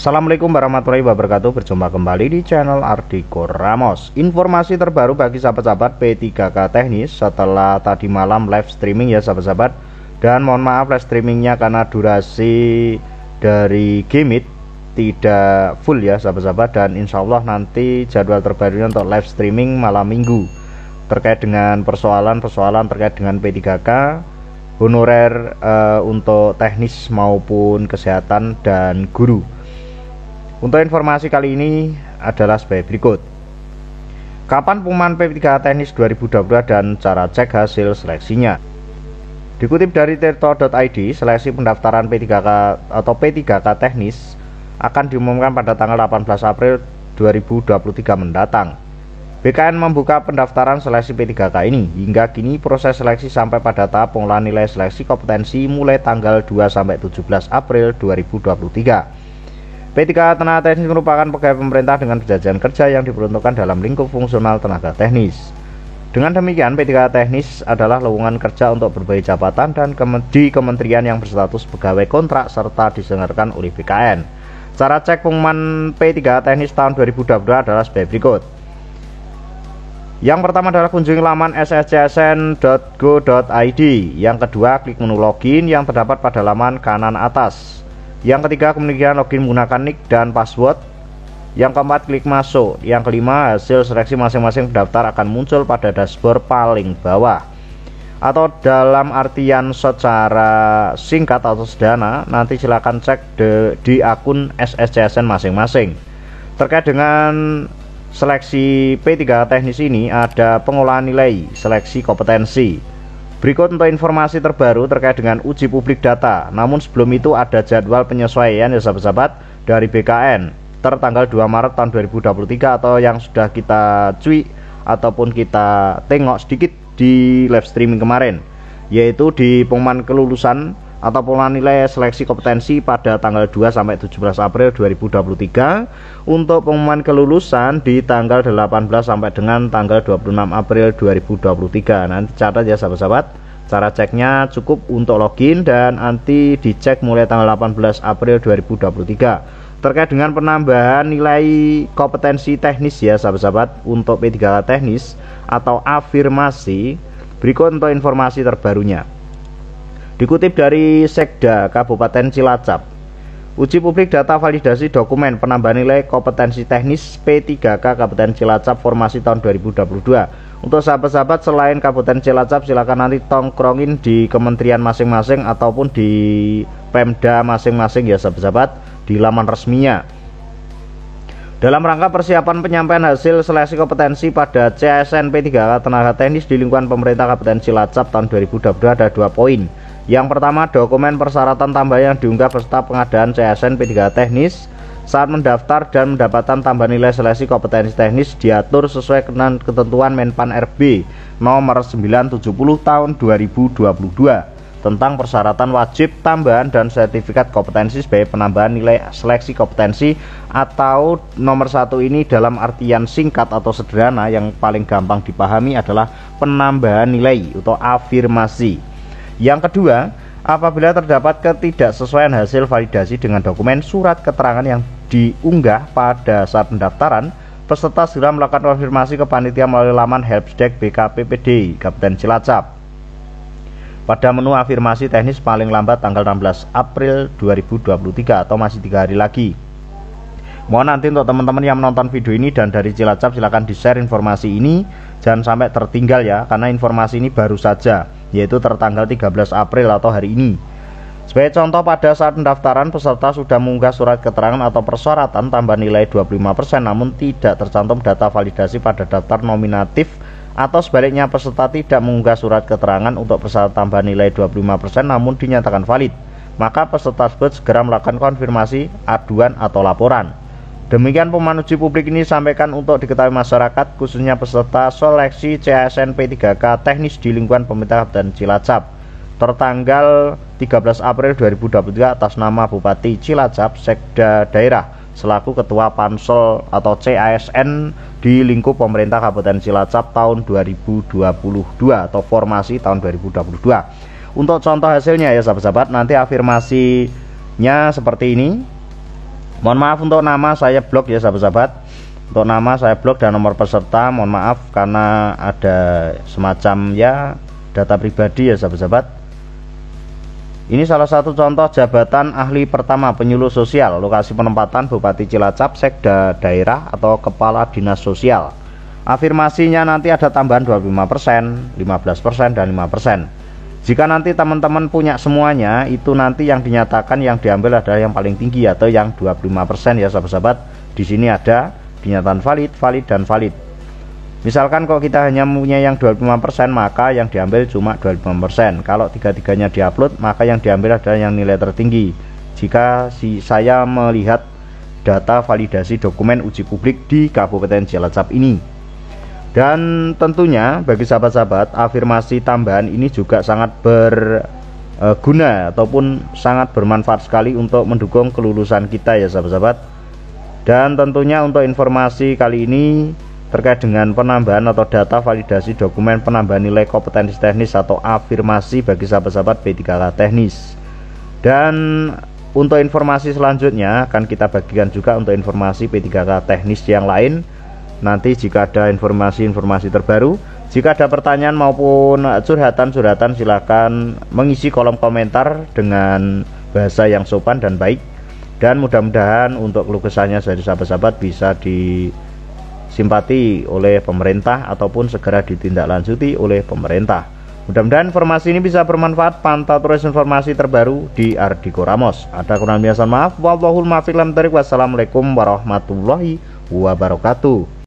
Assalamualaikum warahmatullahi wabarakatuh. Berjumpa kembali di channel Ardiko Ramos. Informasi terbaru bagi sahabat-sahabat P3K teknis setelah tadi malam live streaming ya sahabat-sahabat. Dan mohon maaf live streamingnya karena durasi dari Gimit tidak full ya sahabat-sahabat. Dan insya Allah nanti jadwal terbarunya untuk live streaming malam minggu terkait dengan persoalan-persoalan terkait dengan P3K, honorer untuk teknis maupun kesehatan dan guru. Untuk informasi kali ini adalah sebagai berikut. Kapan pengumuman P3K teknis 2022 dan cara cek hasil seleksinya? Dikutip dari tirto.id, seleksi pendaftaran P3K atau P3K teknis akan diumumkan pada tanggal 18 April 2023 mendatang. BKN membuka pendaftaran seleksi P3K ini. Hingga kini proses seleksi sampai pada tahap pengolahan nilai seleksi kompetensi mulai tanggal 2-17 April 2023. P3K tenaga teknis merupakan pegawai pemerintah dengan perjanjian kerja yang diperuntukkan dalam lingkup fungsional tenaga teknis. Dengan demikian, P3K teknis adalah lowongan kerja untuk berbagai jabatan dan di kementerian yang berstatus pegawai kontrak serta diselenggarakan oleh BKN. Cara cek pengumuman P3K teknis tahun 2022 adalah sebagai berikut. Yang pertama adalah kunjungi laman sscsn.go.id. Yang kedua, klik menu login yang terdapat pada laman kanan atas. Yang ketiga, kemudian login menggunakan nick dan password. Yang keempat, klik masuk. Yang kelima, hasil seleksi masing-masing pendaftar akan muncul pada dashboard paling bawah. Atau dalam artian secara singkat atau sederhana, nanti silakan cek di akun SSCSN masing-masing. Terkait dengan seleksi P3K teknis ini ada pengolahan nilai seleksi kompetensi. Berikut untuk informasi terbaru terkait dengan uji publik data. Namun sebelum itu ada jadwal penyesuaian ya sahabat-sahabat dari BKN tertanggal 2 Maret tahun 2023 atau yang sudah kita cuy ataupun kita tengok sedikit di live streaming kemarin, yaitu di pengumuman kelulusan atau pengolahan nilai seleksi kompetensi pada tanggal 2-17 April 2023. Untuk pengumuman kelulusan di tanggal 18 sampai dengan tanggal 26 April 2023. Nanti catat ya sahabat-sahabat, cara ceknya cukup untuk login dan nanti dicek mulai tanggal 18 April 2023. Terkait dengan penambahan nilai kompetensi teknis ya sahabat-sahabat untuk P3K teknis atau afirmasi, berikut untuk informasi terbarunya. Dikutip dari Sekda Kabupaten Cilacap, uji publik data validasi dokumen penambahan nilai kompetensi teknis P3K Kabupaten Cilacap formasi tahun 2022. Untuk sahabat-sahabat selain Kabupaten Cilacap, silakan nanti tongkrongin di kementerian masing-masing ataupun di Pemda masing-masing ya sahabat-sahabat di laman resminya. Dalam rangka persiapan penyampaian hasil seleksi kompetensi pada CSN P3K tenaga teknis di lingkungan pemerintah Kabupaten Cilacap tahun 2022 ada 2 poin. Yang pertama, dokumen persyaratan tambahan yang diunggah peserta pengadaan CSN P3K teknis saat mendaftar dan mendapatkan tambahan nilai seleksi kompetensi teknis diatur sesuai dengan ketentuan Menpan RB nomor 970 tahun 2022 tentang persyaratan wajib tambahan dan sertifikat kompetensi sebagai penambahan nilai seleksi kompetensi atau nomor 1 ini dalam artian singkat atau sederhana yang paling gampang dipahami adalah penambahan nilai atau afirmasi. Yang kedua, apabila terdapat ketidaksesuaian hasil validasi dengan dokumen surat keterangan yang diunggah pada saat pendaftaran, peserta segera melakukan konfirmasi ke panitia melalui laman helpdesk BKPPD Kabupaten Cilacap pada menu afirmasi teknis paling lambat tanggal 16 April 2023 atau masih 3 hari lagi. Mohon nanti untuk teman-teman yang menonton video ini dan dari Cilacap silahkan di-share informasi ini, jangan sampai tertinggal ya, karena informasi ini baru saja, yaitu tertanggal 13 April atau hari ini. Sebagai contoh, pada saat pendaftaran peserta sudah mengunggah surat keterangan atau persyaratan tambah nilai 25% namun tidak tercantum data validasi pada daftar nominatif, atau sebaliknya peserta tidak mengunggah surat keterangan untuk persyaratan tambah nilai 25% namun dinyatakan valid, maka peserta tersebut segera melakukan konfirmasi, aduan atau laporan. Demikian pengumuman uji publik ini disampaikan untuk diketahui masyarakat, khususnya peserta seleksi CSN P3K teknis di lingkungan pemerintah Kabupaten Cilacap tertanggal 13 April 2023 atas nama Bupati Cilacap Sekda Daerah selaku Ketua Pansel atau CASN di lingkup pemerintah Kabupaten Cilacap tahun 2022 atau formasi tahun 2022. Untuk contoh hasilnya ya sahabat-sahabat, nanti afirmasinya seperti ini. Mohon maaf untuk nama saya blok ya sahabat-sahabat. Untuk nama saya blok dan nomor peserta mohon maaf karena ada semacam ya data pribadi ya sahabat-sahabat. Ini salah satu contoh jabatan ahli pertama penyuluh sosial, lokasi penempatan Bupati Cilacap, Sekda daerah atau Kepala Dinas Sosial. Afirmasinya nanti ada tambahan 25%, 15% dan 5%. Jika nanti teman-teman punya semuanya, itu nanti yang dinyatakan yang diambil adalah yang paling tinggi atau yang 25% ya sahabat-sahabat. Di sini ada dinyatakan valid, valid dan valid. Misalkan kalau kita hanya punya yang 25%, maka yang diambil cuma 25%. Kalau tiga-tiganya diupload, maka yang diambil adalah yang nilai tertinggi. Jika saya melihat data validasi dokumen uji publik di Kabupaten Cilacap ini. Dan tentunya bagi sahabat-sahabat, afirmasi tambahan ini juga sangat berguna ataupun sangat bermanfaat sekali untuk mendukung kelulusan kita ya sahabat-sahabat. Dan tentunya untuk informasi kali ini terkait dengan penambahan atau data validasi dokumen penambahan nilai kompetensi teknis atau afirmasi bagi sahabat-sahabat P3K teknis. Dan untuk informasi selanjutnya akan kita bagikan juga untuk informasi P3K teknis yang lain. Nanti jika ada informasi-informasi terbaru, jika ada pertanyaan maupun curhatan-curhatan, silakan mengisi kolom komentar dengan bahasa yang sopan dan baik. Dan mudah-mudahan untuk keluh kesahnya dari sahabat-sahabat bisa disimpati oleh pemerintah ataupun segera ditindaklanjuti oleh pemerintah. Mudah-mudahan informasi ini bisa bermanfaat. Pantau terus informasi terbaru di Ardhiko Ramos. Ada kurang biasa maaf. Wallahul muwaffiq. Wassalamualaikum warahmatullahi wabarakatuh.